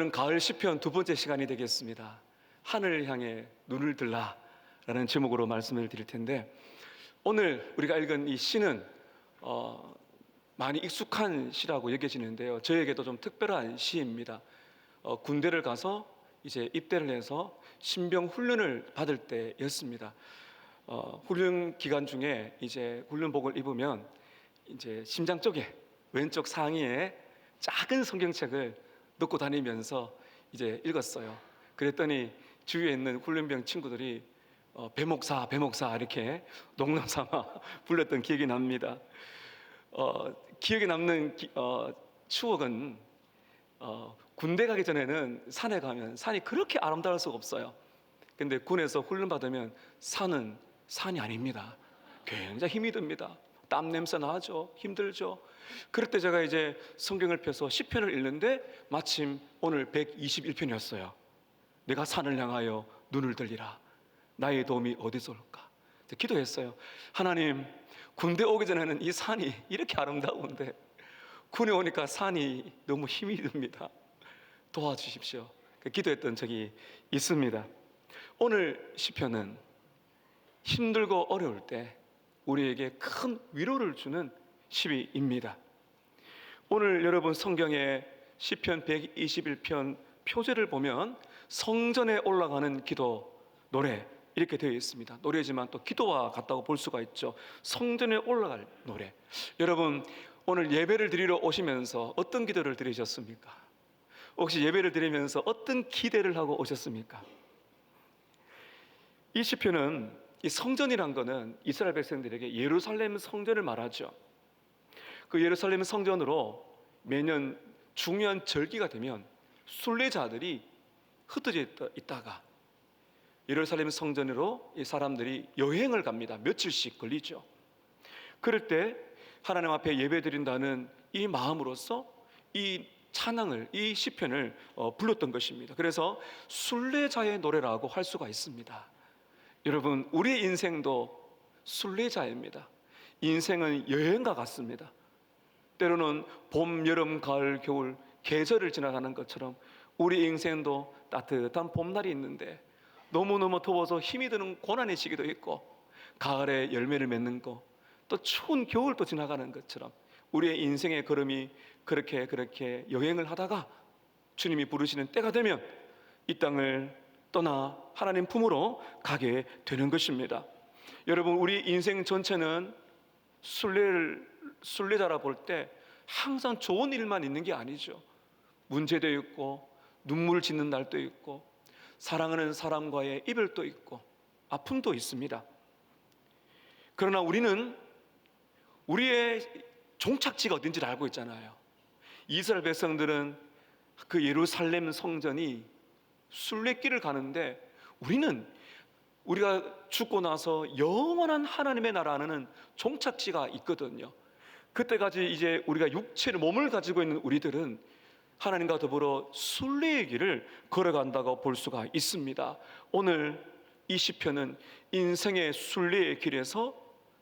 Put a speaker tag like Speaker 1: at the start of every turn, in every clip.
Speaker 1: 가을 시편 두 번째 시간이 되겠습니다. 하늘을 향해 눈을 들라 라는 제목으로 말씀을 드릴 텐데, 오늘 우리가 읽은 이 시는 많이 익숙한 시라고 여겨지는데요, 저에게도 좀 특별한 시입니다. 군대를 가서 이제 입대를 해서 신병 훈련을 받을 때였습니다. 훈련 기간 중에 이제 훈련복을 입으면 이제 심장 쪽에 왼쪽 상의에 작은 성경책을 넣고 다니면서 이제 읽었어요. 그랬더니 주위에 있는 훈련병 친구들이 배목사 배목사 이렇게 농담 삼아 불렀던 기억이 납니다. 기억에 남는 추억은 군대 가기 전에는 산에 가면 산이 그렇게 아름다울 수가 없어요. 근데 군에서 훈련 받으면 산은 산이 아닙니다. 굉장히 힘이 듭니다. 땀 냄새 나죠. 힘들죠. 그럴 때 제가 이제 성경을 펴서 시편을 읽는데 마침 오늘 121편이었어요. 내가 산을 향하여 눈을 들리라. 나의 도움이 어디서 올까? 기도했어요. 하나님, 군대 오기 전에는 이 산이 이렇게 아름다운데 군에 오니까 산이 너무 힘이 듭니다. 도와주십시오. 기도했던 적이 있습니다. 오늘 시편은 힘들고 어려울 때 우리에게 큰 위로를 주는 시입니다. 오늘 여러분 성경의 시편 121편 표제를 보면 성전에 올라가는 기도 노래 이렇게 되어 있습니다. 노래지만 또 기도와 같다고 볼 수가 있죠. 성전에 올라갈 노래. 여러분, 오늘 예배를 드리러 오시면서 어떤 기도를 드리셨습니까? 혹시 예배를 드리면서 어떤 기대를 하고 오셨습니까? 이 시편은, 이 성전이란 거는 이스라엘 백성들에게 예루살렘 성전을 말하죠. 그 예루살렘 성전으로 매년 중요한 절기가 되면 순례자들이 흩어져 있다가 예루살렘 성전으로 이 사람들이 여행을 갑니다. 며칠씩 걸리죠. 그럴 때 하나님 앞에 예배드린다는 이 마음으로서 이 찬양을, 이 시편을 불렀던 것입니다. 그래서 순례자의 노래라고 할 수가 있습니다. 여러분, 우리의 인생도 순례자입니다. 인생은 여행과 같습니다. 때로는 봄, 여름, 가을, 겨울 계절을 지나가는 것처럼 우리 인생도 따뜻한 봄날이 있는데 너무너무 더워서 힘이 드는 고난의 시기도 있고, 가을에 열매를 맺는 거, 또 추운 겨울도 지나가는 것처럼 우리의 인생의 걸음이 그렇게 여행을 하다가 주님이 부르시는 때가 되면 이 땅을 떠나 하나님 품으로 가게 되는 것입니다. 여러분, 우리 인생 전체는 순례자라 볼 때 항상 좋은 일만 있는 게 아니죠. 문제도 있고 눈물 짓는 날도 있고 사랑하는 사람과의 이별도 있고 아픔도 있습니다. 그러나 우리는 우리의 종착지가 어딘지를 알고 있잖아요. 이스라엘 백성들은 그 예루살렘 성전이 순례길을 가는데 우리가 죽고 나서 영원한 하나님의 나라는 종착지가 있거든요. 그때까지 이제 우리가 육체를, 몸을 가지고 있는 우리들은 하나님과 더불어 순례의 길을 걸어간다고 볼 수가 있습니다. 오늘 이 시편은 인생의 순례의 길에서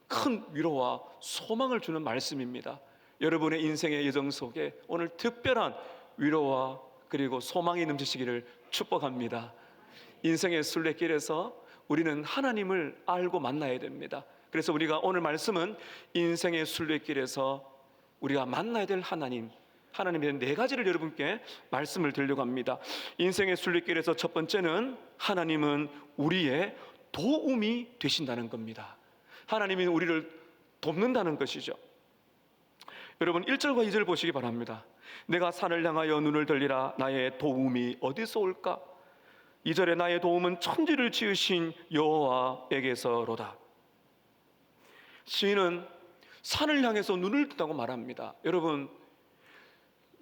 Speaker 1: 큰 위로와 소망을 주는 말씀입니다. 여러분의 인생의 여정 속에 오늘 특별한 위로와 그리고 소망이 넘치시기를 축복합니다. 인생의 순례길에서 우리는 하나님을 알고 만나야 됩니다. 그래서 우리가 오늘 말씀은 인생의 순례길에서 우리가 만나야 될 하나님의 네 가지를 여러분께 말씀을 드리려고 합니다. 인생의 순례길에서 첫 번째는 하나님은 우리의 도움이 되신다는 겁니다. 하나님이 우리를 돕는다는 것이죠. 여러분, 1절과 2절 보시기 바랍니다. 내가 산을 향하여 눈을 들리라. 나의 도움이 어디서 올까? 2절에 나의 도움은 천지를 지으신 여호와에게서로다. 시인은 산을 향해서 눈을 뜬다고 말합니다. 여러분,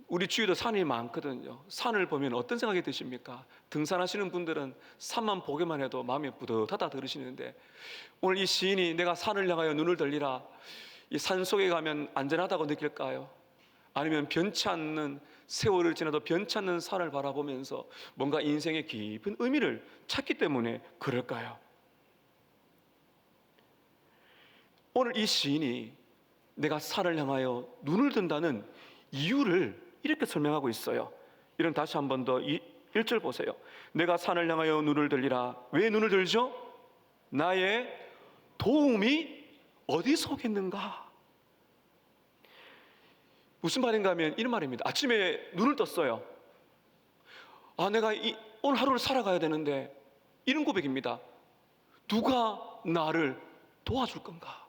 Speaker 1: 우리 주위도 산이 많거든요. 산을 보면 어떤 생각이 드십니까? 등산하시는 분들은 산만 보기만 해도 마음이 뿌듯하다 들으시는데, 오늘 이 시인이 내가 산을 향하여 눈을 들리라, 이 산 속에 가면 안전하다고 느낄까요? 아니면 변치 않는, 세월을 지나도 변치 않는 산을 바라보면서 뭔가 인생의 깊은 의미를 찾기 때문에 그럴까요? 오늘 이 시인이 내가 산을 향하여 눈을 든다는 이유를 이렇게 설명하고 있어요. 이런 다시 한 번 더 1절 보세요. 내가 산을 향하여 눈을 들리라. 왜 눈을 들죠? 나의 도움이 어디서 오겠는가? 무슨 말인가 하면 이런 말입니다. 아침에 눈을 떴어요. 내가 오늘 하루를 살아가야 되는데, 이런 고백입니다. 누가 나를 도와줄 건가?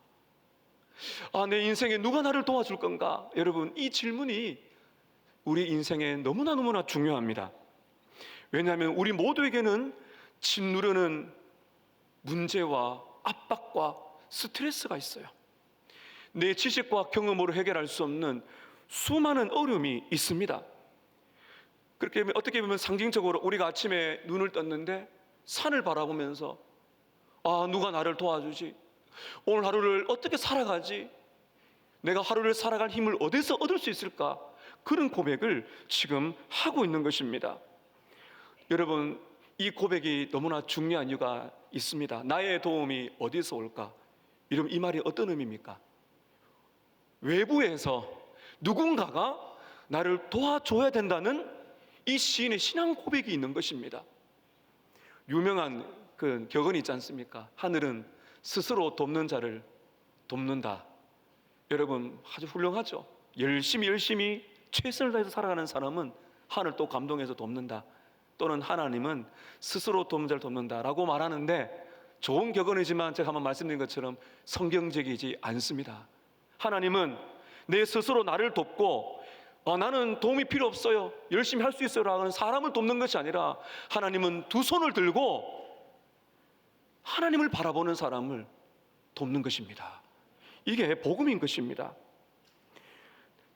Speaker 1: 내 인생에 누가 나를 도와줄 건가? 여러분, 이 질문이 우리 인생에 너무나 중요합니다. 왜냐하면 우리 모두에게는 짓누르는 문제와 압박과 스트레스가 있어요. 내 지식과 경험으로 해결할 수 없는 수많은 어려움이 있습니다. 그렇게 어떻게 보면 상징적으로 우리가 아침에 눈을 떴는데 산을 바라보면서 누가 나를 도와주지? 오늘 하루를 어떻게 살아가지? 내가 하루를 살아갈 힘을 어디서 얻을 수 있을까? 그런 고백을 지금 하고 있는 것입니다. 여러분, 이 고백이 너무나 중요한 이유가 있습니다. 나의 도움이 어디서 올까? 여러분, 이 말이 어떤 의미입니까? 외부에서 누군가가 나를 도와줘야 된다는 이 시인의 신앙 고백이 있는 것입니다. 유명한 그 격언이 있지 않습니까? 하늘은 스스로 돕는 자를 돕는다. 여러분, 아주 훌륭하죠. 열심히 최선을 다해서 살아가는 사람은 하늘 또 감동해서 돕는다. 또는 하나님은 스스로 돕는 자를 돕는다라고 말하는데, 좋은 격언이지만 제가 한번 말씀드린 것처럼 성경적이지 않습니다. 하나님은 내 스스로 나를 돕고 나는 도움이 필요 없어요, 열심히 할 수 있어요 라는 사람을 돕는 것이 아니라, 하나님은 두 손을 들고 하나님을 바라보는 사람을 돕는 것입니다. 이게 복음인 것입니다.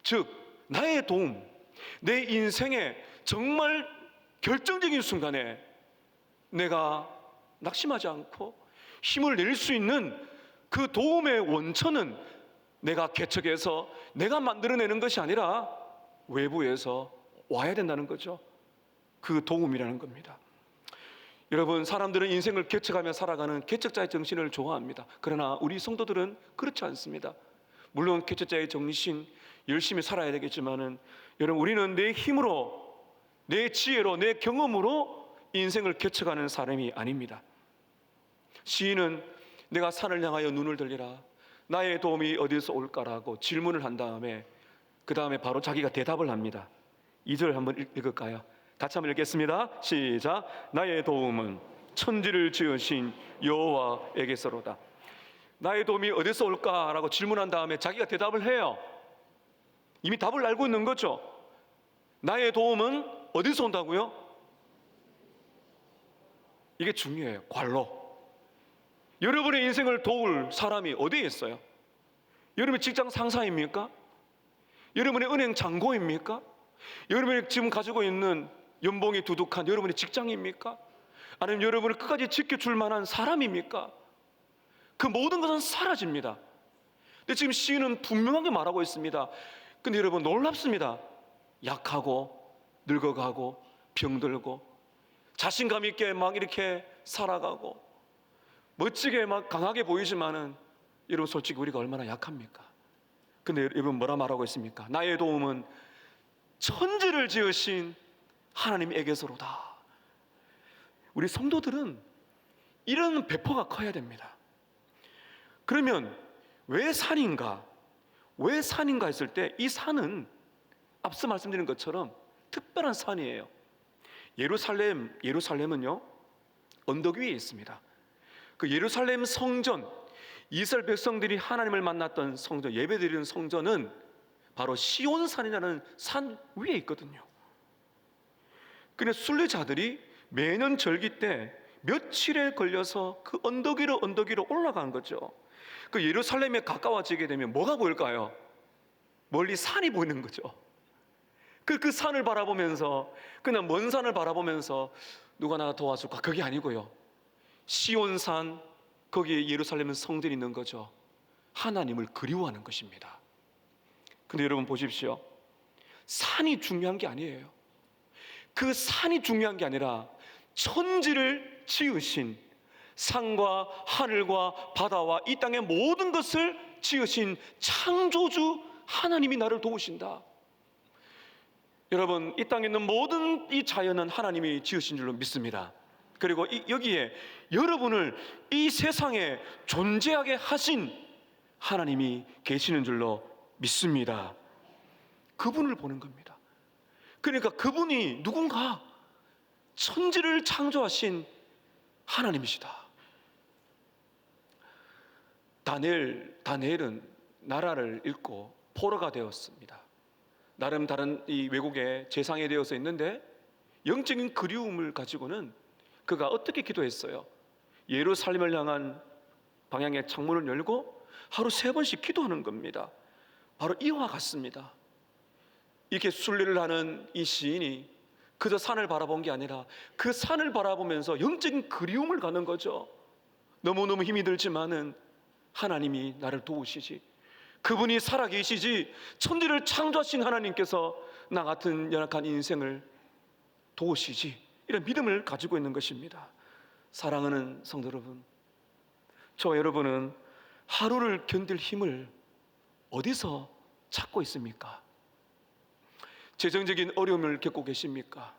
Speaker 1: 즉, 나의 도움, 내 인생에 정말 결정적인 순간에 내가 낙심하지 않고 힘을 낼 수 있는 그 도움의 원천은 내가 개척해서 내가 만들어내는 것이 아니라 외부에서 와야 된다는 거죠. 그 도움이라는 겁니다. 여러분, 사람들은 인생을 개척하며 살아가는 개척자의 정신을 좋아합니다. 그러나 우리 성도들은 그렇지 않습니다. 물론 개척자의 정신, 열심히 살아야 되겠지만은, 여러분, 우리는 내 힘으로, 내 지혜로, 내 경험으로 인생을 개척하는 사람이 아닙니다. 시인은 내가 산을 향하여 눈을 들리라, 나의 도움이 어디서 올까라고 질문을 한 다음에 그 다음에 바로 자기가 대답을 합니다. 2절 한번 읽을까요? 같이 한번 읽겠습니다. 시작. 나의 도움은 천지를 지으신 여호와에게서로다. 나의 도움이 어디서 올까라고 질문한 다음에 자기가 대답을 해요. 이미 답을 알고 있는 거죠. 나의 도움은 어디서 온다고요? 이게 중요해요. 관로. 여러분의 인생을 도울 사람이 어디에 있어요? 여러분의 직장 상사입니까? 여러분의 은행 장고입니까? 여러분이 지금 가지고 있는 연봉이 두둑한 여러분의 직장입니까? 아니면 여러분을 끝까지 지켜줄 만한 사람입니까? 그 모든 것은 사라집니다. 근데 지금 시인은 분명하게 말하고 있습니다. 근데 여러분, 놀랍습니다. 약하고 늙어가고 병들고 자신감 있게 막 이렇게 살아가고 멋지게 막 강하게 보이지만은, 여러분, 솔직히 우리가 얼마나 약합니까? 근데 여러분, 뭐라 말하고 있습니까? 나의 도움은 천지를 지으신 하나님에게서로다. 우리 성도들은 이런 배포가 커야 됩니다. 그러면 왜 산인가? 왜 산인가 했을 때, 이 산은 앞서 말씀드린 것처럼 특별한 산이에요. 예루살렘은요, 언덕 위에 있습니다. 그 예루살렘 성전, 이스라엘 백성들이 하나님을 만났던 성전, 예배드리는 성전은 바로 시온산이라는 산 위에 있거든요. 그래서 순례자들이 매년 절기 때 며칠에 걸려서 그 언덕 위로 올라간 거죠. 그 예루살렘에 가까워지게 되면 뭐가 보일까요? 멀리 산이 보이는 거죠. 그 산을 바라보면서, 그냥 먼 산을 바라보면서 누가 나 도와줄까? 그게 아니고요, 시온산, 거기에 예루살렘은 성전이 있는 거죠. 하나님을 그리워하는 것입니다. 근데 여러분 보십시오. 산이 중요한 게 아니에요. 그 산이 중요한 게 아니라 천지를 지으신, 산과 하늘과 바다와 이 땅의 모든 것을 지으신 창조주 하나님이 나를 도우신다. 여러분, 이 땅에 있는 모든 이 자연은 하나님이 지으신 줄로 믿습니다. 그리고 여기에 여러분을 이 세상에 존재하게 하신 하나님이 계시는 줄로 믿습니다. 그분을 보는 겁니다. 그러니까 그분이 누군가? 천지를 창조하신 하나님이시다. 다니엘은 나라를 잃고 포로가 되었습니다. 나름 다른 이 외국에 재상이 되어서 있는데 영적인 그리움을 가지고는 그가 어떻게 기도했어요? 예루살렘을 향한 방향의 창문을 열고 하루 3번씩 기도하는 겁니다. 바로 이와 같습니다. 이렇게 순례를 하는 이 시인이 그저 산을 바라본 게 아니라 그 산을 바라보면서 영적인 그리움을 가는 거죠. 너무너무 힘이 들지만은 하나님이 나를 도우시지, 그분이 살아계시지, 천지를 창조하신 하나님께서 나 같은 연약한 인생을 도우시지, 이런 믿음을 가지고 있는 것입니다. 사랑하는 성도 여러분, 저와 여러분은 하루를 견딜 힘을 어디서 찾고 있습니까? 재정적인 어려움을 겪고 계십니까?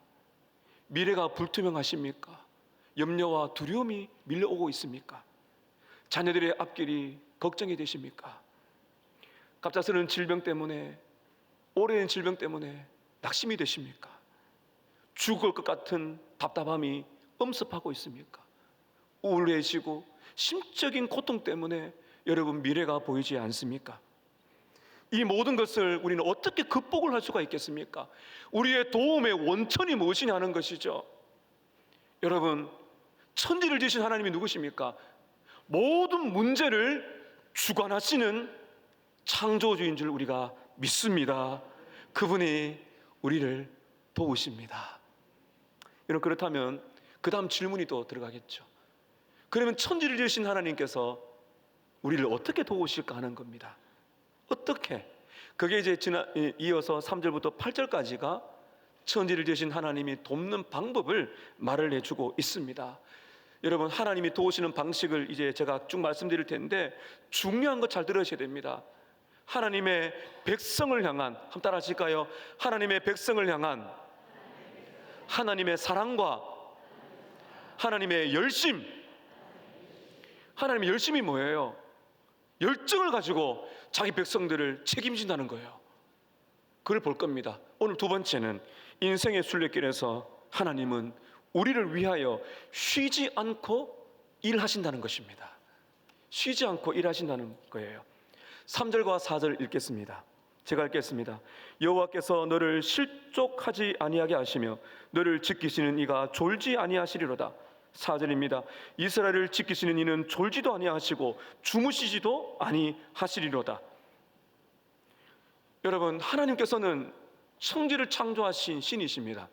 Speaker 1: 미래가 불투명하십니까? 염려와 두려움이 밀려오고 있습니까? 자녀들의 앞길이 걱정이 되십니까? 갑작스러운 질병 때문에, 오래된 질병 때문에 낙심이 되십니까? 죽을 것 같은 답답함이 엄습하고 있습니까? 우울해지고 심적인 고통 때문에 여러분 미래가 보이지 않습니까? 이 모든 것을 우리는 어떻게 극복을 할 수가 있겠습니까? 우리의 도움의 원천이 무엇이냐 하는 것이죠. 여러분, 천지를 지으신 하나님이 누구십니까? 모든 문제를 주관하시는 창조주인 줄 우리가 믿습니다. 그분이 우리를 도우십니다. 여러분, 그렇다면 그 다음 질문이 또 들어가겠죠. 그러면 천지를 지으신 하나님께서 우리를 어떻게 도우실까 하는 겁니다. 어떻게? 그게 이제 이어서 3절부터 8절까지가 천지를 지으신 하나님이 돕는 방법을 말을 해주고 있습니다. 여러분, 하나님이 도우시는 방식을 이제 제가 쭉 말씀드릴 텐데 중요한 거 잘 들으셔야 됩니다. 하나님의 백성을 향한, 한번 따라 하실까요? 하나님의 백성을 향한 하나님의 사랑과 하나님의 열심. 하나님의 열심이 뭐예요? 열정을 가지고 자기 백성들을 책임진다는 거예요. 그걸 볼 겁니다. 오늘 두 번째는 인생의 순례길에서 하나님은 우리를 위하여 쉬지 않고 일하신다는 것입니다. 쉬지 않고 일하신다는 거예요. 3절과 4절 읽겠습니다. 제가 읽겠습니다. 여호와께서 너를 실족하지 아니하게 하시며 너를 지키시는 이가 졸지 아니하시리로다. 4절입니다. 이스라엘을 지키시는 이는 졸지도 아니하시고 주무시지도 아니하시리로다. 여러분, 하나님께서는 천지를 창조하신 신이십니다.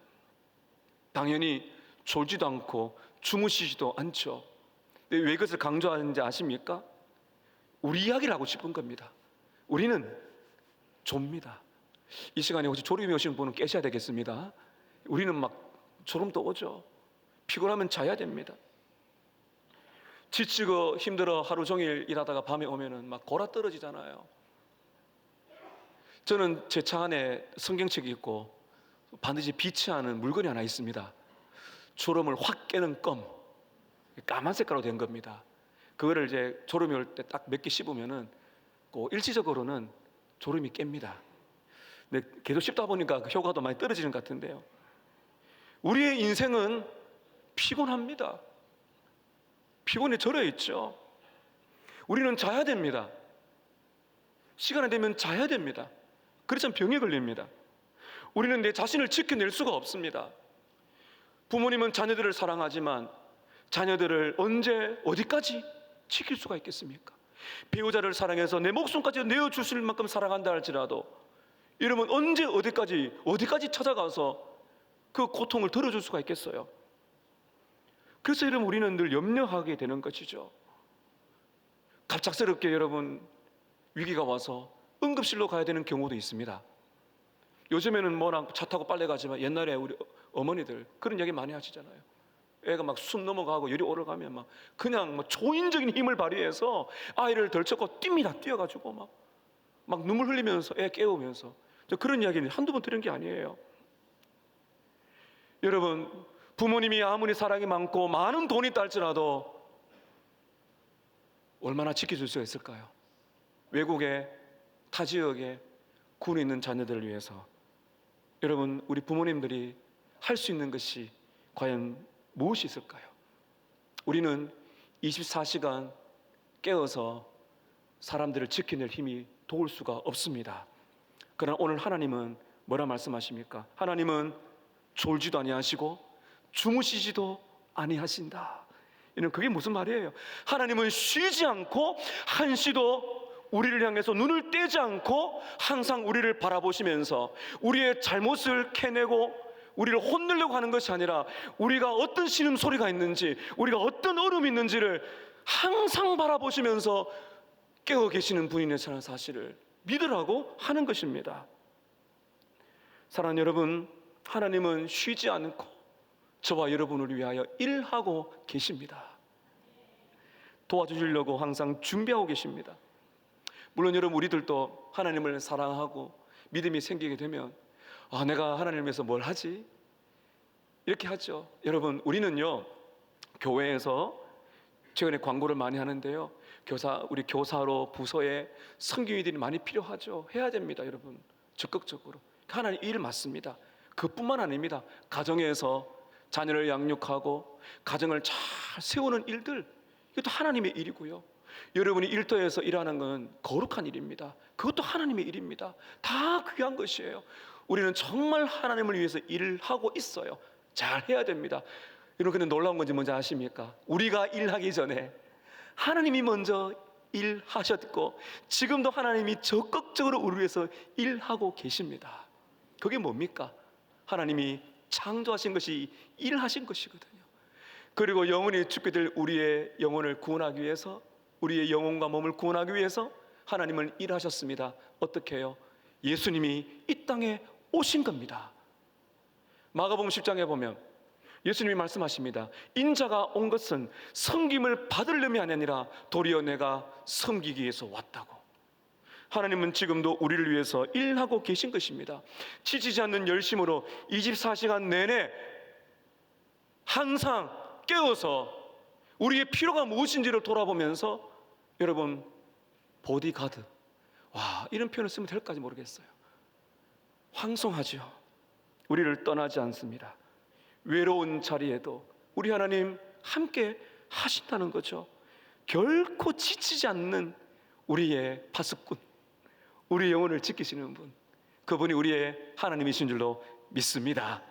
Speaker 1: 당연히 졸지도 않고 주무시지도 않죠. 근데 왜 그것을 강조하는지 아십니까? 우리 이야기를 하고 싶은 겁니다. 우리는 좁니다. 이 시간에 혹시 졸음이 오신 분은 깨셔야 되겠습니다. 우리는 막 졸음도 오죠. 피곤하면 자야 됩니다. 지치고 힘들어 하루 종일 일하다가 밤에 오면은 막 골아 떨어지잖아요. 저는 제 차 안에 성경책이 있고 반드시 비치하는 물건이 하나 있습니다. 졸음을 확 깨는 껌, 까만 색깔로 된 겁니다. 그거를 이제 졸음이 올 때 딱 몇 개 씹으면은 일시적으로는 졸음이 깹니다. 근데 계속 씹다 보니까 그 효과도 많이 떨어지는 것 같은데요. 우리의 인생은 피곤합니다. 피곤에 절여 있죠. 우리는 자야 됩니다. 시간이 되면 자야 됩니다. 그렇지만 병에 걸립니다. 우리는 내 자신을 지켜낼 수가 없습니다. 부모님은 자녀들을 사랑하지만 자녀들을 언제 어디까지 지킬 수가 있겠습니까? 배우자를 사랑해서 내 목숨까지 내어주실 만큼 사랑한다 할지라도 여러분 언제 어디까지 찾아가서 그 고통을 덜어줄 수가 있겠어요? 그래서 여러분 우리는 늘 염려하게 되는 것이죠. 갑작스럽게 여러분 위기가 와서 응급실로 가야 되는 경우도 있습니다. 요즘에는 뭐랑 차 타고 빨래 가지만 옛날에 우리 어머니들 그런 얘기 많이 하시잖아요. 애가 막 숨 넘어가고 열이 오르가면 막 그냥 뭐 초인적인 힘을 발휘해서 아이를 덜쳤고 뜁니다. 뛰어가지고 막 눈물 흘리면서 애 깨우면서 그런 이야기는 한두 번 들은 게 아니에요. 여러분, 부모님이 아무리 사랑이 많고 많은 돈이 있다 할지라도 얼마나 지켜줄 수가 있을까요? 외국에, 타 지역에 군에 있는 자녀들을 위해서 여러분, 우리 부모님들이 할 수 있는 것이 과연 무엇이 있을까요? 우리는 24시간 깨어서 사람들을 지켜낼 힘이 도울 수가 없습니다. 그러나 오늘 하나님은 뭐라 말씀하십니까? 하나님은 졸지도 아니하시고 주무시지도 아니하신다. 이는 그게 무슨 말이에요? 하나님은 쉬지 않고 한시도 우리를 향해서 눈을 떼지 않고 항상 우리를 바라보시면서 우리의 잘못을 캐내고 우리를 혼내려고 하는 것이 아니라 우리가 어떤 신음소리가 있는지, 우리가 어떤 얼음이 있는지를 항상 바라보시면서 깨어 계시는 분이라는 사실을 믿으라고 하는 것입니다. 사랑하는 여러분, 하나님은 쉬지 않고 저와 여러분을 위하여 일하고 계십니다. 도와주시려고 항상 준비하고 계십니다. 물론 여러분, 우리들도 하나님을 사랑하고 믿음이 생기게 되면 내가 하나님을 위해서 뭘 하지? 이렇게 하죠. 여러분, 우리는요, 교회에서 최근에 광고를 많이 하는데요, 우리 교사로 부서에 선교인들이 많이 필요하죠. 해야 됩니다. 여러분, 적극적으로 하나님 일 맞습니다. 그뿐만 아닙니다. 가정에서 자녀를 양육하고 가정을 잘 세우는 일들, 이것도 하나님의 일이고요. 여러분이 일터에서 일하는 건 거룩한 일입니다. 그것도 하나님의 일입니다. 다 귀한 것이에요. 우리는 정말 하나님을 위해서 일을 하고 있어요. 잘 해야 됩니다. 여러분, 근데 놀라운 건지 뭔지 아십니까? 우리가 일하기 전에 하나님이 먼저 일하셨고 지금도 하나님이 적극적으로 우리 위해서 일하고 계십니다. 그게 뭡니까? 하나님이 창조하신 것이 일하신 것이거든요. 그리고 영원히 죽게 될 우리의 영혼을 구원하기 위해서, 우리의 영혼과 몸을 구원하기 위해서 하나님은 일하셨습니다. 어떻게 해요? 예수님이 이 땅에 오신 겁니다. 마가복음 10장에 보면 예수님이 말씀하십니다. 인자가 온 것은 섬김을 받으려면 아니라 도리어 내가 섬기기 위해서 왔다고. 하나님은 지금도 우리를 위해서 일하고 계신 것입니다. 지치지 않는 열심으로 24시간 내내 항상 깨어서 우리의 필요가 무엇인지를 돌아보면서, 여러분, 보디가드, 이런 표현을 쓰면 될까지 모르겠어요. 황송하죠. 우리를 떠나지 않습니다. 외로운 자리에도 우리 하나님 함께 하신다는 거죠. 결코 지치지 않는 우리의 파수꾼, 우리의 영혼을 지키시는 분, 그분이 우리의 하나님이신 줄로 믿습니다.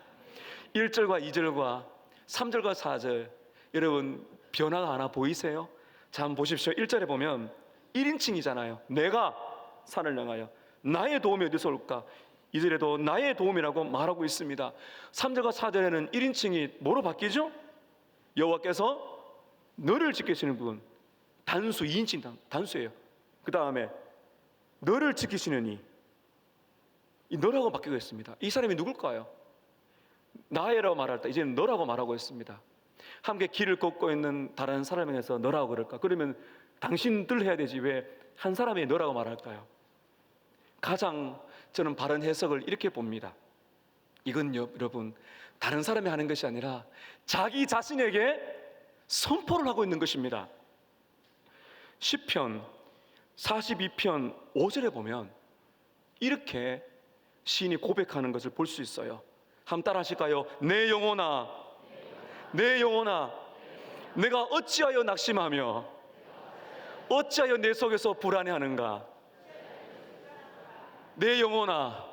Speaker 1: 1절과 2절과 3절과 4절, 여러분 변화가 하나 보이세요? 자, 한번 보십시오. 1절에 보면 1인칭이잖아요. 내가 산을 향하여 나의 도움이 어디서 올까? 2절에도 나의 도움이라고 말하고 있습니다. 3절과 4절에는 1인칭이 뭐로 바뀌죠? 여호와께서 너를 지키시는 분, 단수 2인칭 단수예요. 그 다음에 너를 지키시는 이 너라고 바뀌고 있습니다. 이 사람이 누굴까요? 나라고 말할 때 이제는 너라고 말하고 있습니다. 함께 길을 걷고 있는 다른 사람에 대해서 너라고 그럴까? 그러면 당신들 해야 되지 왜 한 사람이 너라고 말할까요? 가장 저는 바른 해석을 이렇게 봅니다. 이건 여러분, 다른 사람이 하는 것이 아니라 자기 자신에게 선포를 하고 있는 것입니다. 시편 42편 5절에 보면 이렇게 시인이 고백하는 것을 볼 수 있어요. 한번 따라 하실까요? 내 영혼아, 내 영혼아, 내가 어찌하여 낙심하며 어찌하여 내 속에서 불안해하는가? 내 영혼아,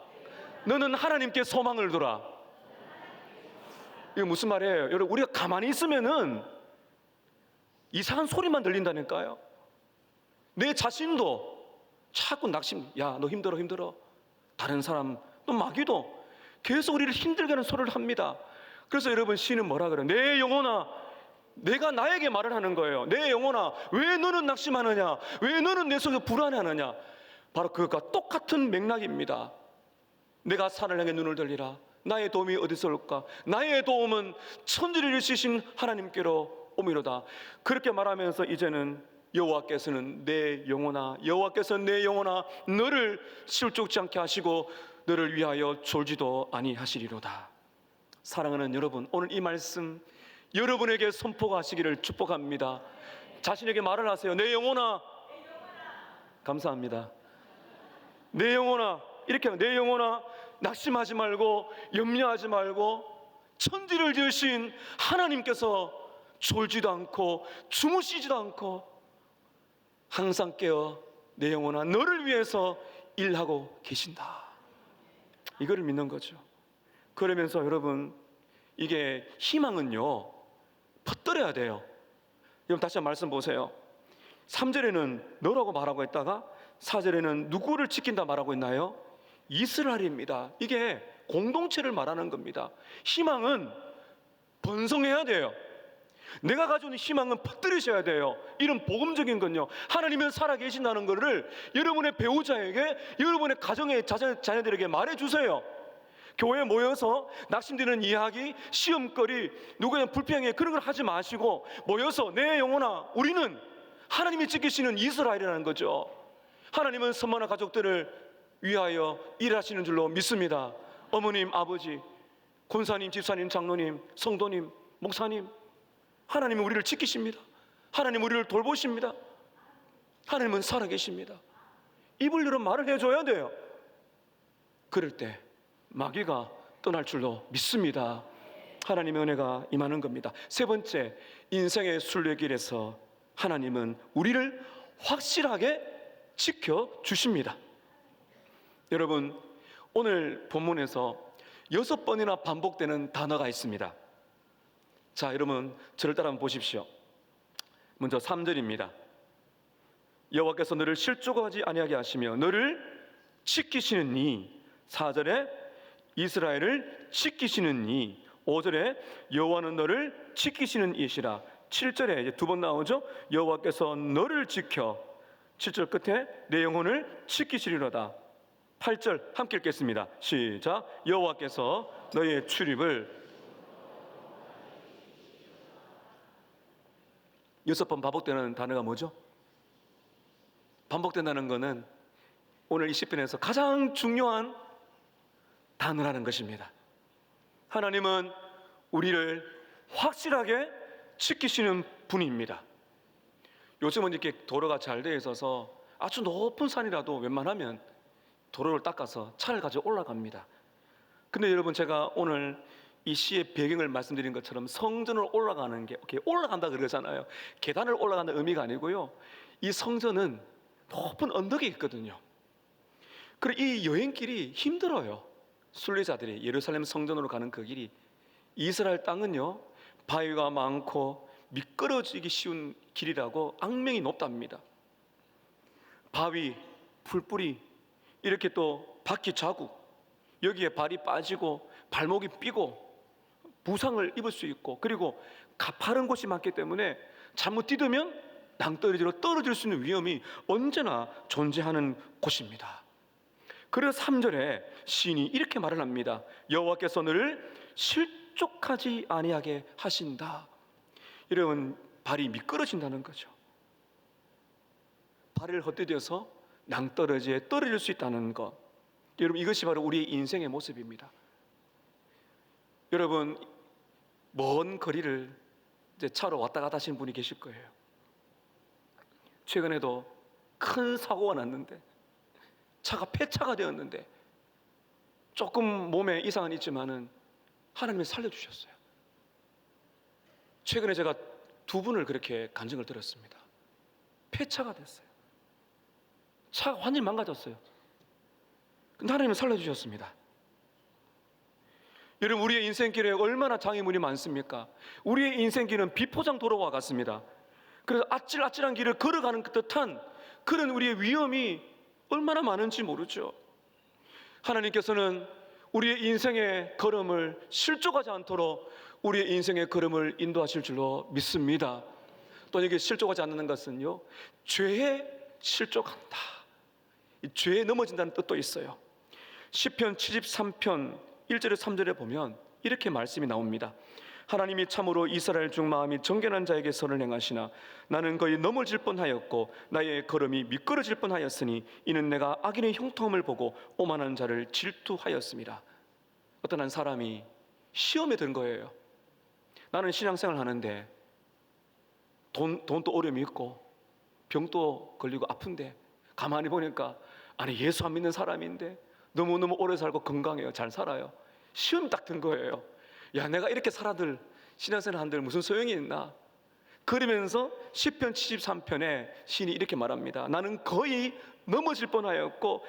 Speaker 1: 너는 하나님께 소망을 두라. 이게 무슨 말이에요? 여러분, 우리가 가만히 있으면은 이상한 소리만 들린다니까요. 내 자신도 자꾸 낙심, 야, 너 힘들어. 다른 사람, 또 마귀도 계속 우리를 힘들게 하는 소리를 합니다. 그래서 여러분, 시는 뭐라 그래요? 내 영혼아, 내가 나에게 말을 하는 거예요. 내 영혼아, 왜 너는 낙심하느냐? 왜 너는 내 속에 불안해하느냐? 바로 그것과 똑같은 맥락입니다. 내가 산을 향해 눈을 들리라. 나의 도움이 어디서 올까? 나의 도움은 천지를 일으키신 하나님께로 오미로다. 그렇게 말하면서 이제는 여호와께서는 내 영혼아, 여호와께서 내 영혼아, 너를 실족지 않게 하시고 너를 위하여 졸지도 아니하시리로다. 사랑하는 여러분, 오늘 이 말씀 여러분에게 선포하시기를 축복합니다. 자신에게 말을 하세요. 내 영혼아, 감사합니다. 내 영혼아, 이렇게 하면, 내 영혼아 낙심하지 말고 염려하지 말고 천지를 지으신 하나님께서 졸지도 않고 주무시지도 않고 항상 깨어 내 영혼아 너를 위해서 일하고 계신다. 이거를 믿는 거죠. 그러면서 여러분, 이게 희망은요 퍼뜨려야 돼요. 여러분 다시 한번 말씀 보세요. 3절에는 너라고 말하고 있다가 4절에는 누구를 지킨다 말하고 있나요? 이스라엘입니다. 이게 공동체를 말하는 겁니다. 희망은 번성해야 돼요. 내가 가져온 희망은 퍼뜨리셔야 돼요. 이런 복음적인 건요, 하나님은 살아계신다는 것을 여러분의 배우자에게, 여러분의 가정의 자녀들에게 말해주세요. 교회에 모여서 낙심되는 이야기, 시험거리, 누구의 불평에 그런 걸 하지 마시고 모여서 내 영혼아 우리는 하나님이 지키시는 이스라엘이라는 거죠. 하나님은 선만한 가족들을 위하여 일하시는 줄로 믿습니다. 어머님, 아버지, 권사님, 집사님, 장로님, 성도님, 목사님, 하나님은 우리를 지키십니다. 하나님은 우리를 돌보십니다. 하나님은 살아계십니다. 입을 열어 말을 해줘야 돼요. 그럴 때 마귀가 떠날 줄로 믿습니다. 하나님의 은혜가 임하는 겁니다. 세 번째, 인생의 순례길에서 하나님은 우리를 확실하게 지켜주십니다. 여러분, 오늘 본문에서 6번이나 반복되는 단어가 있습니다. 자, 여러분 저를 따라 한번 보십시오. 먼저 3절입니다. 여호와께서 너를 실족하지 아니하게 하시며 너를 지키시는 이. 4절에 이스라엘을 지키시는 이. 5절에 여호와는 너를 지키시는 이시라. 7절에 이제 두 번 나오죠. 여호와께서 너를 지켜. 7절 끝에 내 영혼을 지키시리로다. 8절 함께 읽겠습니다. 시작. 여호와께서 너의 출입을 6번 반복되는 단어가 뭐죠? 반복된다는 것은 오늘 이 시편에서 가장 중요한 단어라는 것입니다. 하나님은 우리를 확실하게 지키시는 분입니다. 요즘은 이렇게 도로가 잘 되어 있어서 아주 높은 산이라도 웬만하면 도로를 닦아서 차를 가지고 올라갑니다. 근데 여러분, 제가 오늘 이 시의 배경을 말씀드린 것처럼 성전을 올라가는 게, 이렇게 올라간다 그러잖아요. 계단을 올라가는 의미가 아니고요, 이 성전은 높은 언덕이 있거든요. 그리고 이 여행길이 힘들어요. 순례자들이 예루살렘 성전으로 가는 그 길이, 이스라엘 땅은요 바위가 많고 미끄러지기 쉬운 길이라고 악명이 높답니다. 바위, 풀뿌리, 이렇게 또 바퀴 자국, 여기에 발이 빠지고 발목이 삐고 부상을 입을 수 있고, 그리고 가파른 곳이 많기 때문에 잘못 뛰면 낭떠러지로 떨어질 수 있는 위험이 언제나 존재하는 곳입니다. 그래서 3절에 시인이 이렇게 말을 합니다. 여호와께서 너를 실족하지 아니하게 하신다. 여러분, 발이 미끄러진다는 거죠. 발을 헛디뎌서 낭떠러지에 떨어질 수 있다는 것, 여러분 이것이 바로 우리의 인생의 모습입니다. 여러분, 먼 거리를 이제 차로 왔다 갔다 하시는 분이 계실 거예요. 최근에도 큰 사고가 났는데, 차가 폐차가 되었는데 조금 몸에 이상은 있지만은 하나님이 살려주셨어요. 최근에 제가 두 분을 그렇게 간증을 들었습니다. 폐차가 됐어요. 차가 완전히 망가졌어요. 근데 하나님은 살려주셨습니다. 여러분, 우리의 인생길에 얼마나 장애물이 많습니까? 우리의 인생길은 비포장 도로와 같습니다. 그래서 아찔아찔한 길을 걸어가는 듯한 그런 우리의 위험이 얼마나 많은지 모르죠. 하나님께서는 우리의 인생의 걸음을 실족하지 않도록 우리의 인생의 걸음을 인도하실 줄로 믿습니다. 또 이게 실족하지 않는 것은요, 죄에 실족한다, 죄에 넘어진다는 뜻도 있어요. 시편 73편 1절에 3절에 보면 이렇게 말씀이 나옵니다. 하나님이 참으로 이스라엘 중 마음이 정결한 자에게 선을 행하시나 나는 거의 넘어질 뻔하였고 나의 걸음이 미끄러질 뻔하였으니 이는 내가 악인의 형통함을 보고 오만한 자를 질투하였습니다. 어떤 한 사람이 시험에 든 거예요. 나는 신앙생활 하는데 돈도 어려움이 있고 병도 걸리고 아픈데 가만히 보니까 아니 예수 안 믿는 사람인데 너무너무 오래 살고 건강해요. 잘 살아요. 시험이 딱 든 거예요. 야, 내가 이렇게 살아들 신앙생활 한들 무슨 소용이 있나? 그러면서 시편 73편에 시인이 이렇게 말합니다. 나는 거의 넘어질 뻔하였고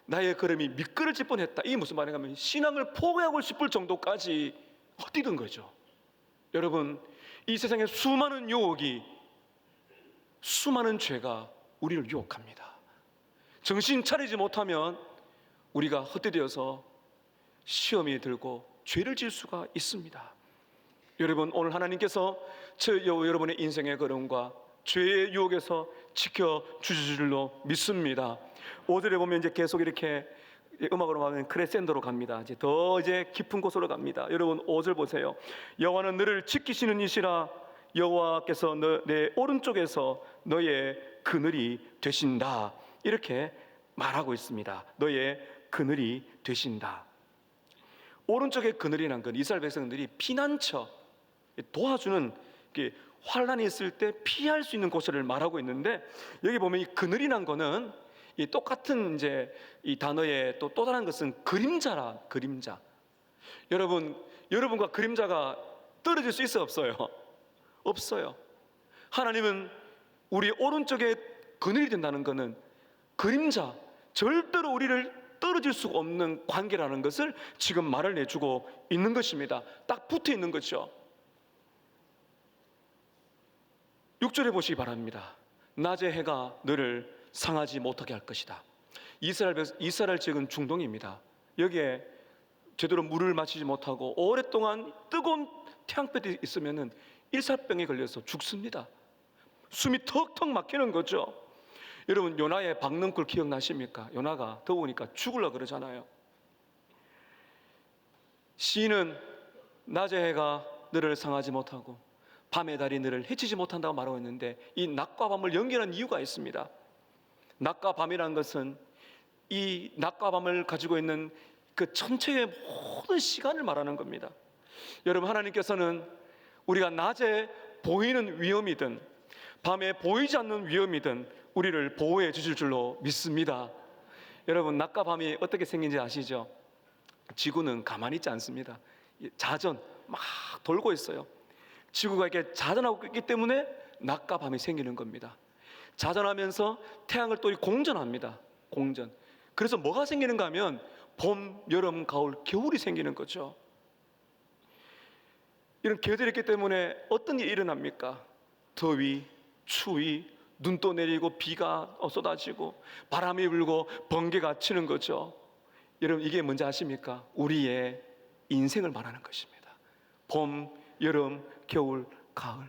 Speaker 1: 나의 걸음이 미끄러질 뻔했다. 이게 무슨 말인가 하면 신앙을 포기하고 싶을 정도까지 헛디딘 거죠. 여러분, 이 세상에 수많은 유혹이, 수많은 죄가 우리를 유혹합니다. 정신 차리지 못하면 우리가 헛디뎌서 시험이 들고 죄를 질 수가 있습니다. 여러분, 오늘 하나님께서 여러분의 인생의 걸음과 죄의 유혹에서 지켜주실 줄로 믿습니다. 5절에 보면 이제 계속 이렇게 음악으로 가면 크레센도로 갑니다. 이제 깊은 곳으로 갑니다. 여러분 5절 보세요. 여호와는 너를 지키시는 이시라. 여호와께서 내 오른쪽에서 너의 그늘이 되신다. 이렇게 말하고 있습니다. 너의 그늘이 되신다. 오른쪽의 그늘이란 건 이스라엘 백성들이 피난처, 도와주는 환란이 있을 때 피할 수 있는 곳을 말하고 있는데, 여기 보면 이 그늘이란 거는 이 똑같은 이제 이 단어의 또 다른 것은 그림자라. 그림자. 여러분과 그림자가 떨어질 수 있어 없어요? 없어요. 하나님은 우리 오른쪽에 그늘이 된다는 것은 그림자, 절대로 우리를 떨어질 수가 없는 관계라는 것을 지금 말을 내주고 있는 것입니다. 딱 붙어 있는 거죠. 6절에 보시기 바랍니다. 낮의 해가 너를 상하지 못하게 할 것이다. 이스라엘 지역은 중동입니다. 여기에 제대로 물을 마시지 못하고 오랫동안 뜨거운 태양볕이 있으면 일사병에 걸려서 죽습니다. 숨이 턱턱 막히는 거죠. 여러분, 요나의 박넝쿨 기억나십니까? 요나가 더우니까 죽으려고 그러잖아요. 시인은 낮의 해가 너를 상하지 못하고 밤의 달이 너를 해치지 못한다고 말하고 있는데, 이 낮과 밤을 연결한 이유가 있습니다. 낮과 밤이라는 것은 이 낮과 밤을 가지고 있는 그 전체의 모든 시간을 말하는 겁니다. 여러분, 하나님께서는 우리가 낮에 보이는 위험이든 밤에 보이지 않는 위험이든 우리를 보호해 주실 줄로 믿습니다. 여러분, 낮과 밤이 어떻게 생긴지 아시죠? 지구는 가만히 있지 않습니다. 자전 막 돌고 있어요. 지구가 이렇게 자전하고 있기 때문에 낮과 밤이 생기는 겁니다. 자전하면서 태양을 또 공전합니다. 공전. 그래서 뭐가 생기는가 하면 봄, 여름, 가을, 겨울이 생기는 거죠. 이런 계절이 있기 때문에 어떤 일이 일어납니까? 더위, 추위, 눈도 내리고 비가 쏟아지고 바람이 불고 번개가 치는 거죠. 여러분, 이게 뭔지 아십니까? 우리의 인생을 말하는 것입니다. 봄, 여름, 겨울, 가을.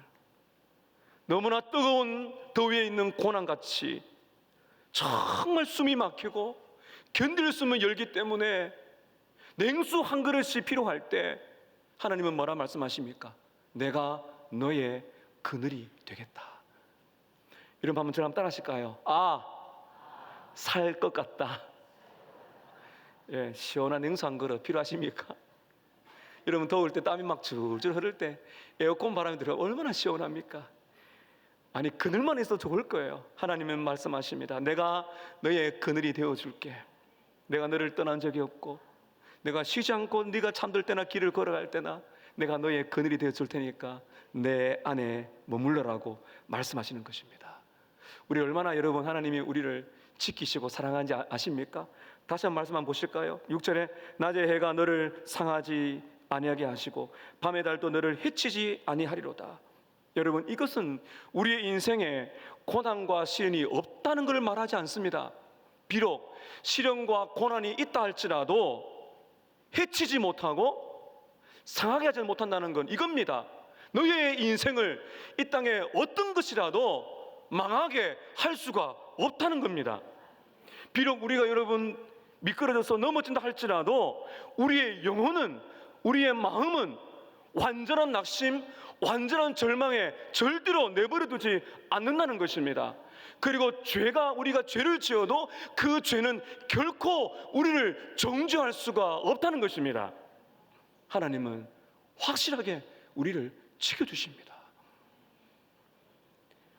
Speaker 1: 너무나 뜨거운 더위에 있는 고난같이 정말 숨이 막히고 견딜 수 없는 열기 때문에 냉수 한 그릇이 필요할 때 하나님은 뭐라 말씀하십니까? 내가 너의 그늘이 되겠다. 여러분, 한번 저를 한번 따라 하실까요? 살 것 같다. 예, 시원한 냉수 한 그릇 필요하십니까? 여러분, 더울 때 땀이 막 줄줄 흐를 때 에어컨 바람이 들어 얼마나 시원합니까? 아니, 그늘만 있어도 좋을 거예요. 하나님은 말씀하십니다. 내가 너의 그늘이 되어줄게. 내가 너를 떠난 적이 없고 내가 쉬지 않고 네가 잠들 때나 길을 걸어갈 때나 내가 너의 그늘이 되어줄 테니까 내 안에 머물러라고 말씀하시는 것입니다. 우리 얼마나 여러분 하나님이 우리를 지키시고 사랑하는지 아십니까? 다시 한번 말씀 한번 보실까요? 6절에 낮의 해가 너를 상하지 아니하게 하시고 밤의 달도 너를 해치지 아니하리로다. 여러분, 이것은 우리의 인생에 고난과 시련이 없다는 것을 말하지 않습니다. 비록 시련과 고난이 있다 할지라도 해치지 못하고 상하게 하지 못한다는 건 이겁니다. 너의 인생을 이 땅에 어떤 것이라도 망하게 할 수가 없다는 겁니다. 비록 우리가 여러분 미끄러져서 넘어진다 할지라도 우리의 영혼은, 우리의 마음은 완전한 낙심, 완전한 절망에 절대로 내버려두지 않는다는 것입니다. 그리고 우리가 죄를 지어도 그 죄는 결코 우리를 정죄할 수가 없다는 것입니다. 하나님은 확실하게 우리를 지켜주십니다.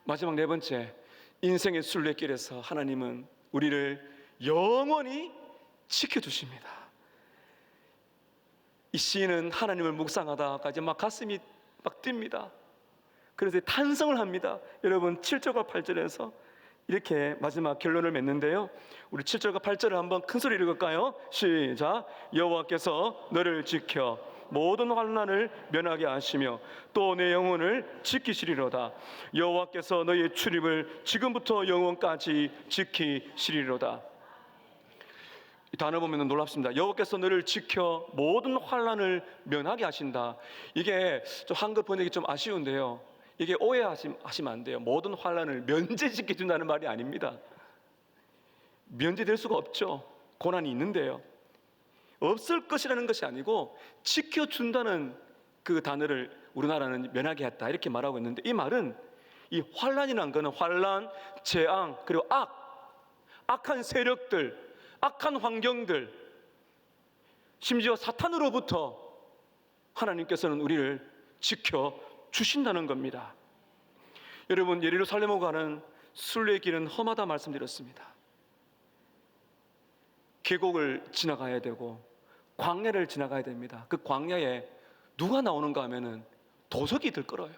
Speaker 1: 마지막 네 번째, 인생의 순례길에서 하나님은 우리를 영원히 지켜주십니다. 이 시인은 하나님을 묵상하다까지 막 가슴이 막 뜁니다. 그래서 탄성을 합니다. 여러분 7절과 8절에서 이렇게 마지막 결론을 맺는데요, 우리 7절과 8절을 한번 큰 소리로 읽을까요? 시작. 여호와께서 너를 지켜 모든 환난을 면하게 하시며 또 내 영혼을 지키시리로다. 여호와께서 너의 출입을 지금부터 영원까지 지키시리로다. 이 단어 보면 놀랍습니다. 여호와께서 너를 지켜 모든 환난을 면하게 하신다. 이게 좀 한글 번역이 좀 아쉬운데요, 이게 오해하시면 안 돼요. 모든 환난을 면제시켜준다는 말이 아닙니다. 면제될 수가 없죠. 고난이 있는데요, 없을 것이라는 것이 아니고 지켜준다는 그 단어를 우리나라는 면하게 했다 이렇게 말하고 있는데, 이 말은 이 환난이라는 것은 환난, 재앙, 그리고 악한 세력들, 악한 환경들, 심지어 사탄으로부터 하나님께서는 우리를 지켜주신다는 겁니다. 여러분, 예루살렘으로 가는 순례길은 험하다 말씀드렸습니다. 계곡을 지나가야 되고 광야를 지나가야 됩니다. 그 광야에 누가 나오는가 하면은 도적이 들끓어요.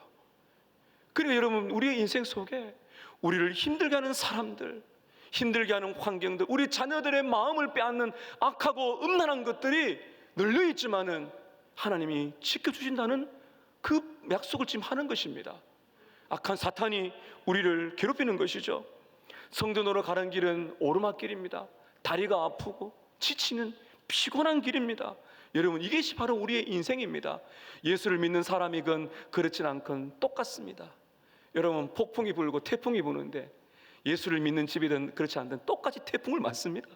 Speaker 1: 그리고 여러분, 우리의 인생 속에 우리를 힘들게 하는 사람들, 힘들게 하는 환경들, 우리 자녀들의 마음을 빼앗는 악하고 음란한 것들이 널려 있지만은 하나님이 지켜주신다는 그 약속을 지금 하는 것입니다. 악한 사탄이 우리를 괴롭히는 것이죠. 성전으로 가는 길은 오르막길입니다. 다리가 아프고 지치는 피곤한 길입니다. 여러분, 이것이 바로 우리의 인생입니다. 예수를 믿는 사람이건 그렇진 않건 똑같습니다. 여러분, 폭풍이 불고 태풍이 부는데 예수를 믿는 집이든 그렇지 않든 똑같이 태풍을 맞습니다.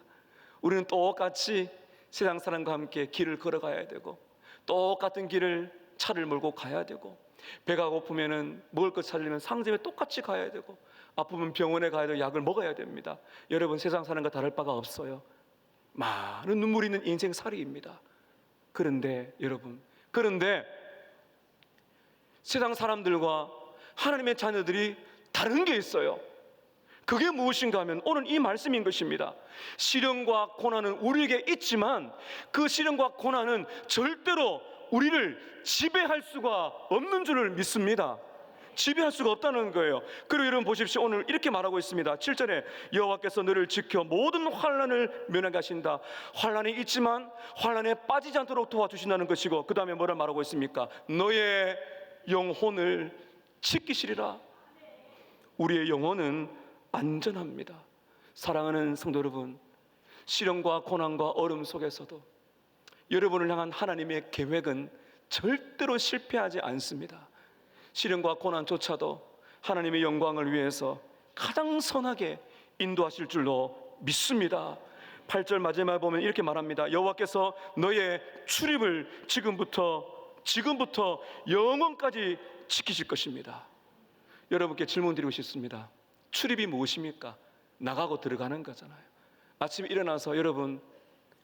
Speaker 1: 우리는 똑같이 세상 사람과 함께 길을 걸어가야 되고, 똑같은 길을 차를 몰고 가야 되고, 배가 고프면 먹을 것 찾으려면 상점에 똑같이 가야 되고, 아프면 병원에 가야 되고 약을 먹어야 됩니다. 여러분, 세상 사는 거 다를 바가 없어요. 많은 눈물이 있는 인생살이입니다. 그런데 여러분, 세상 사람들과 하나님의 자녀들이 다른 게 있어요. 그게 무엇인가 하면 오늘 이 말씀인 것입니다. 시련과 고난은 우리에게 있지만 그 시련과 고난은 절대로 우리를 지배할 수가 없는 줄을 믿습니다. 지배할 수가 없다는 거예요. 그리고 여러분 보십시오. 오늘 이렇게 말하고 있습니다. 7절에 여호와께서 너를 지켜 모든 환난을 면하게 하신다. 환난이 있지만 환난에 빠지지 않도록 도와주신다는 것이고, 그 다음에 뭐라 말하고 있습니까? 너의 영혼을 지키시리라. 우리의 영혼은 안전합니다. 사랑하는 성도 여러분, 시련과 고난과 어려움 속에서도 여러분을 향한 하나님의 계획은 절대로 실패하지 않습니다. 시련과 고난조차도 하나님의 영광을 위해서 가장 선하게 인도하실 줄로 믿습니다. 8절 마지막에 보면 이렇게 말합니다. 여호와께서 너의 출입을 지금부터 영원까지 지키실 것입니다. 여러분께 질문 드리고 싶습니다. 출입이 무엇입니까? 나가고 들어가는 거잖아요. 아침에 일어나서 여러분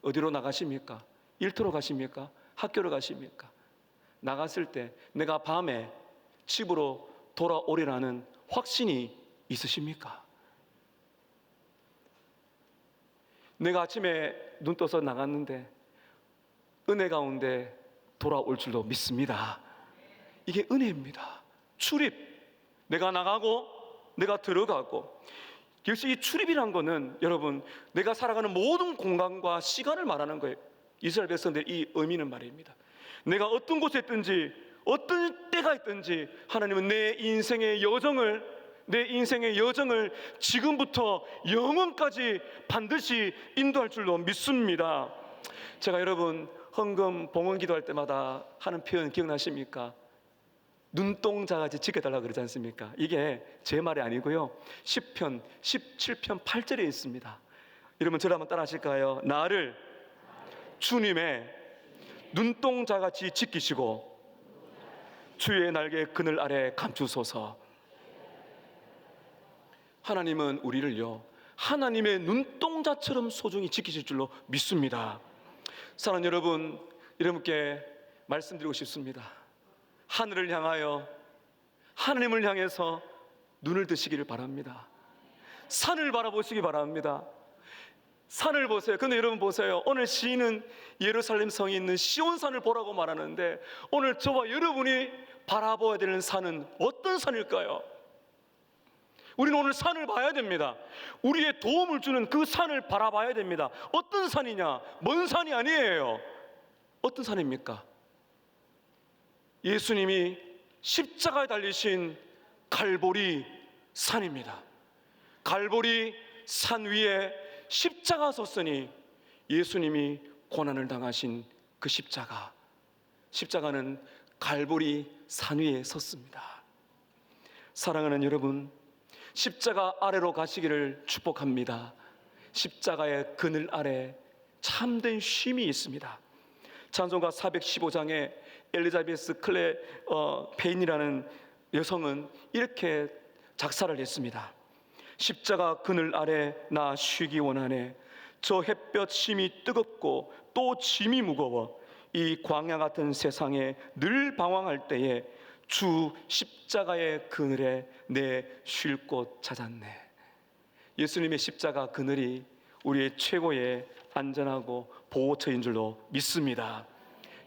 Speaker 1: 어디로 나가십니까? 일터로 가십니까? 학교로 가십니까? 나갔을 때 내가 밤에 집으로 돌아오리라는 확신이 있으십니까? 내가 아침에 눈 떠서 나갔는데 은혜 가운데 돌아올 줄로 믿습니다. 이게 은혜입니다. 출입, 내가 나가고 내가 들어가고. 역시 이 출입이란 거는 여러분, 내가 살아가는 모든 공간과 시간을 말하는 거예요. 이스라엘 백성들의 이 의미는 말입니다. 내가 어떤 곳에 있든지 어떤 때가 있든지 하나님은 내 인생의 여정을 지금부터 영원까지 반드시 인도할 줄로 믿습니다. 제가 여러분 헌금 봉헌 기도할 때마다 하는 표현 기억나십니까? 눈동자같이 지켜달라고 그러지 않습니까? 이게 제 말이 아니고요, 시편 17편 8절에 있습니다. 여러분 저를 한번 따라 하실까요? 나를 주님의 눈동자같이 지키시고 주의 날개 그늘 아래 감추소서. 하나님은 우리를요 하나님의 눈동자처럼 소중히 지키실 줄로 믿습니다. 사랑하는 여러분, 여러분께 말씀드리고 싶습니다. 하늘을 향하여 하나님을 향해서 눈을 드시기를 바랍니다. 산을 바라보시기 바랍니다. 산을 보세요. 근데 여러분 보세요. 오늘 시인은 예루살렘 성에 있는 시온산을 보라고 말하는데, 오늘 저와 여러분이 바라봐야 되는 산은 어떤 산일까요? 우리는 오늘 산을 봐야 됩니다. 우리의 도움을 주는 그 산을 바라봐야 됩니다. 어떤 산이냐? 먼 산이 아니에요. 어떤 산입니까? 예수님이 십자가에 달리신 갈보리 산입니다. 갈보리 산 위에 십자가 섰으니 예수님이 고난을 당하신 그 십자가는 갈보리 산 위에 섰습니다. 사랑하는 여러분, 십자가 아래로 가시기를 축복합니다. 십자가의 그늘 아래 참된 쉼이 있습니다. 찬송가 415장에 엘리자베스 클레 페인이라는 여성은 이렇게 작사를 했습니다. 십자가 그늘 아래 나 쉬기 원하네. 저 햇볕 심이 뜨겁고 또 짐이 무거워 이 광야 같은 세상에 늘 방황할 때에 주 십자가의 그늘에 내 쉴 곳 찾았네. 예수님의 십자가 그늘이 우리의 최고의 안전하고 보호처인 줄로 믿습니다.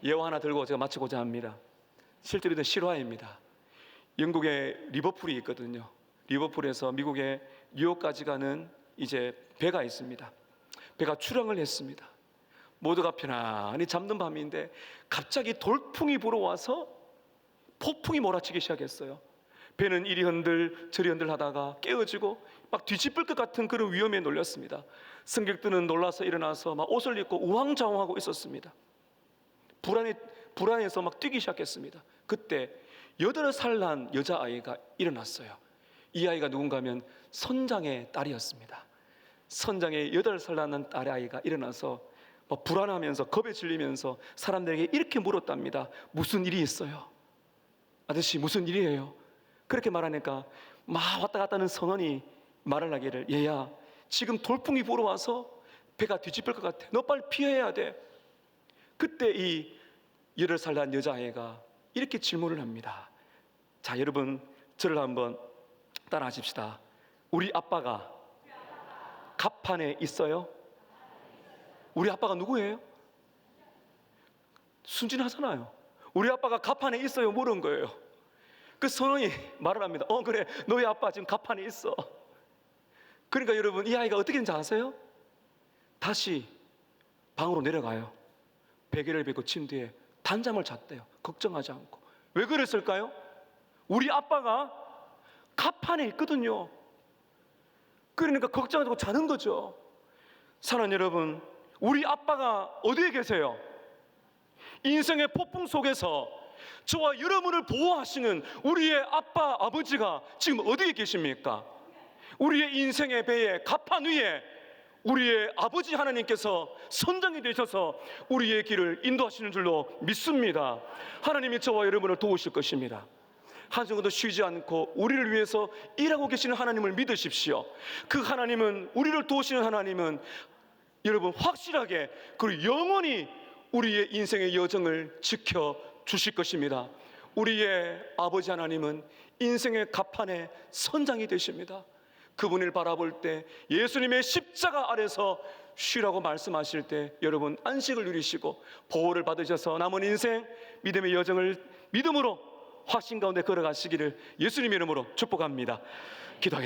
Speaker 1: 예화 하나 들고 제가 마치고자 합니다. 실제로 실화입니다. 영국에 리버풀이 있거든요. 리버풀에서 미국의 뉴욕까지 가는 이제 배가 있습니다. 배가 출항을 했습니다. 모두가 편안히 잠든 밤인데 갑자기 돌풍이 불어와서 폭풍이 몰아치기 시작했어요. 배는 이리 흔들 저리 흔들 하다가 깨어지고 막 뒤집을 것 같은 그런 위험에 놀랐습니다. 승객들은 놀라서 일어나서 막 옷을 입고 우왕좌왕하고 있었습니다. 불안해서 막 뛰기 시작했습니다. 그때 8살 난 여자아이가 일어났어요. 이 아이가 누군가 하면 선장의 딸이었습니다. 선장의 8살 낳은 딸아이가 일어나서 막 불안하면서 겁에 질리면서 사람들에게 이렇게 물었답니다. 무슨 일이 있어요? 아저씨 무슨 일이에요? 그렇게 말하니까 막 왔다 갔다 하는 선원이 말을 하기를, 얘야 지금 돌풍이 불어와서 배가 뒤집힐 것 같아. 너 빨리 피해야 돼. 그때 이 8살 낳은 여자아이가 이렇게 질문을 합니다. 자, 여러분 저를 한번 따라 하십시다. 우리 아빠가 갑판에 있어요? 우리 아빠가 누구예요? 순진하잖아요. 우리 아빠가 갑판에 있어요? 물은 거예요. 그 선원이 말을 합니다. 그래, 너희 아빠 지금 갑판에 있어. 그러니까 여러분 이 아이가 어떻게 했는지 아세요? 다시 방으로 내려가요. 베개를 베고 침대에 단잠을 잤대요. 걱정하지 않고. 왜 그랬을까요? 우리 아빠가 갑판에 있거든요. 그러니까 걱정하지 않고 자는 거죠. 사랑하는 여러분, 우리 아빠가 어디에 계세요? 인생의 폭풍 속에서 저와 여러분을 보호하시는 우리의 아빠, 아버지가 지금 어디에 계십니까? 우리의 인생의 배에 갑판 위에 우리의 아버지 하나님께서 선장이 되셔서 우리의 길을 인도하시는 줄로 믿습니다. 하나님이 저와 여러분을 도우실 것입니다. 한순간도 쉬지 않고 우리를 위해서 일하고 계시는 하나님을 믿으십시오. 그 하나님은, 우리를 도우시는 하나님은 여러분 확실하게 그리고 영원히 우리의 인생의 여정을 지켜주실 것입니다. 우리의 아버지 하나님은 인생의 갑판의 선장이 되십니다. 그분을 바라볼 때 예수님의 십자가 아래서 쉬라고 말씀하실 때 여러분 안식을 누리시고 보호를 받으셔서 남은 인생 믿음의 여정을 믿음으로 확신 가운데 걸어가시기를 예수님의 이름으로 축복합니다. 기도하겠습니다.